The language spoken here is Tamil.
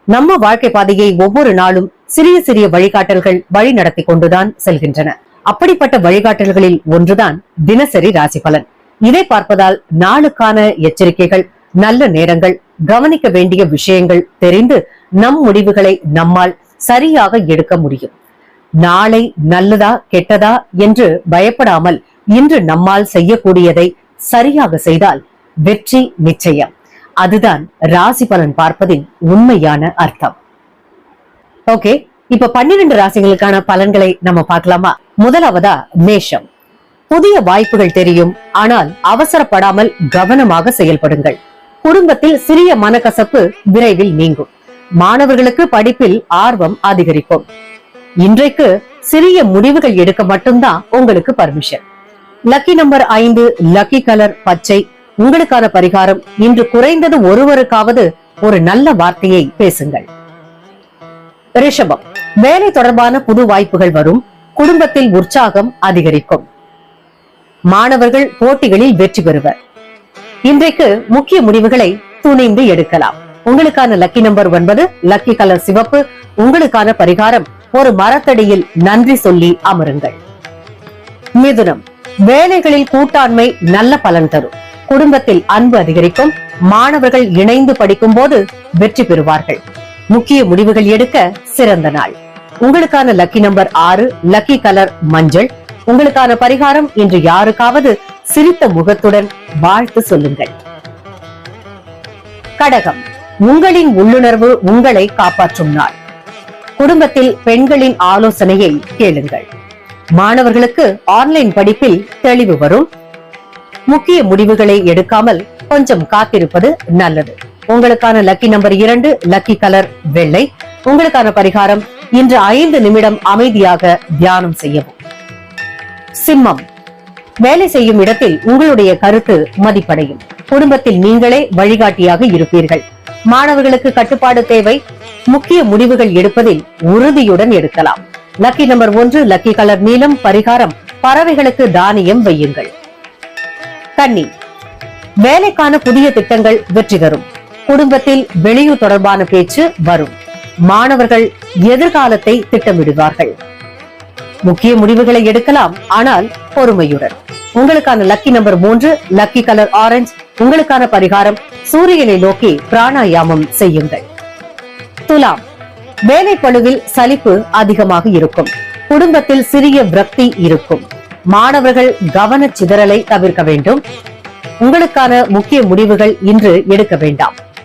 நம்ம வாழ்க்கை பாதையை ஒவ்வொரு நாளும் சிறிய சிறிய வழிகாட்டல்கள் வழி நடத்தி கொண்டுதான் செல்கின்றன. அப்படிப்பட்ட வழிகாட்டல்களில் ஒன்றுதான் தினசரி ராசி பலன். இதை பார்ப்பதால் நாளுக்கான எச்சரிக்கைகள், நல்ல நேரங்கள், கவனிக்க வேண்டிய விஷயங்கள் தெரிந்து நம் முடிவுகளை நம்மால் சரியாக எடுக்க முடியும். நாளை நல்லதா கெட்டதா என்று பயப்படாமல் இன்று நம்மால் செய்யக்கூடியதை சரியாக செய்தால் வெற்றி நிச்சயம். அதுதான் ராசி பலன் பார்ப்பதின் உண்மையான அர்த்தம். ஓகே, இப்ப 12 ராசிகளுக்கான பலன்களை நம்ம பார்க்கலாமா? முதலாவதா மேஷம். புதிய வாய்ப்புகள் தெரியும், ஆனால் அவசரப்படாமல் கவனமாக செயல்படுங்கள். குடும்பத்தில் சிறிய மனக்கசப்பு விரைவில் நீங்கும். மாணவர்களுக்கு படிப்பில் ஆர்வம் அதிகரிக்கும். இன்றைக்கு சிறிய முடிவுகள் எடுக்க மட்டும்தான் உங்களுக்கு permission. Lucky number 5, lucky colour பச்சை. உங்களுக்கான பரிகாரம், இன்று குறைந்தது ஒருவருக்காவது ஒரு நல்ல வார்த்தையை பேசுங்கள். ரிஷபம். வேலை தொடர்பான புது வாய்ப்புகள் வரும். குடும்பத்தில் உற்சாகம் அதிகரிக்கும். மாணவர்கள் போட்டிகளில் வெற்றி பெறுவர். இன்றைக்கு முக்கிய முடிவுகளை துணிந்து எடுக்கலாம். உங்களுக்கான லக்கி நம்பர் 9, லக்கி கலர் சிவப்பு. உங்களுக்கான பரிகாரம், ஒரு மரத்தடியில் நன்றி சொல்லி அமருங்கள். மிதுனம். வேலைகளில் கூட்டாண்மை நல்ல பலன் தரும். குடும்பத்தில் அன்பு அதிகரிக்கும். மாணவர்கள் இணைந்து படிக்கும் போது வெற்றி பெறுவார்கள். முக்கிய முடிவுகள் எடுக்க சிறந்த நாள். உங்களுக்கான லக்கி நம்பர் 6, லக்கி கலர் மஞ்சள். உங்களுக்கான பரிகாரம், இன்று யாருக்காவது சிரித்த முகத்துடன் வாழ்த்து சொல்லுங்கள். கடகம். உங்களின் உள்ளுணர்வு உங்களை காப்பாற்றும் நாள். குடும்பத்தில் பெண்களின் ஆலோசனையை கேளுங்கள். மாணவர்களுக்கு ஆன்லைன் படிப்பில் தெளிவு வரும். முக்கிய முடிவுகளை எடுக்காமல் கொஞ்சம் காத்திருப்பது நல்லது. உங்களுக்கான லக்கி நம்பர் 2, லக்கி கலர் வெள்ளை. உங்களுக்கான பரிகாரம், இன்று 5 நிமிடம் அமைதியாக தியானம் செய்யவும். சிம்மம். வேலை செய்யும் இடத்தில் உங்களுடைய கருத்து மதிப்படையும். குடும்பத்தில் நீங்களே வழிகாட்டியாக இருப்பீர்கள். மாணவர்களுக்கு கட்டுப்பாடு தேவை. முக்கிய முடிவுகள் எடுப்பதில் உறுதியுடன் எடுக்கலாம். லக்கி நம்பர் 1, லக்கி கலர் நீலம். பரிகாரம், பறவைகளுக்கு தானியம் வையுங்கள். கன்னி. வேலைக்கான புதிய திட்டங்கள் வெற்றி தரும். குடும்பத்தில் வெளியூர் தொடர்பான பேச்சு வரும். மாணவர்கள் எதிர்காலத்தை திட்டமிடுவார்கள். முக்கிய முடிவுகளை எடுக்கலாம், ஆனால் பொறுமையுடன். உங்களுக்கான lucky number 3, lucky colour orange. உங்களுக்கான பரிகாரம், சூரியனை நோக்கி பிராணாயாமம் செய்யுங்கள். துலாம். வேலை பளுவில் சலிப்பு அதிகமாக இருக்கும். குடும்பத்தில் சிறிய விரக்தி இருக்கும். மாணவர்கள் கவன சிதறலை தவிர்க்க வேண்டும். உங்களுக்கான முக்கிய முடிவுகள் இன்று எடுக்க வேண்டாம்.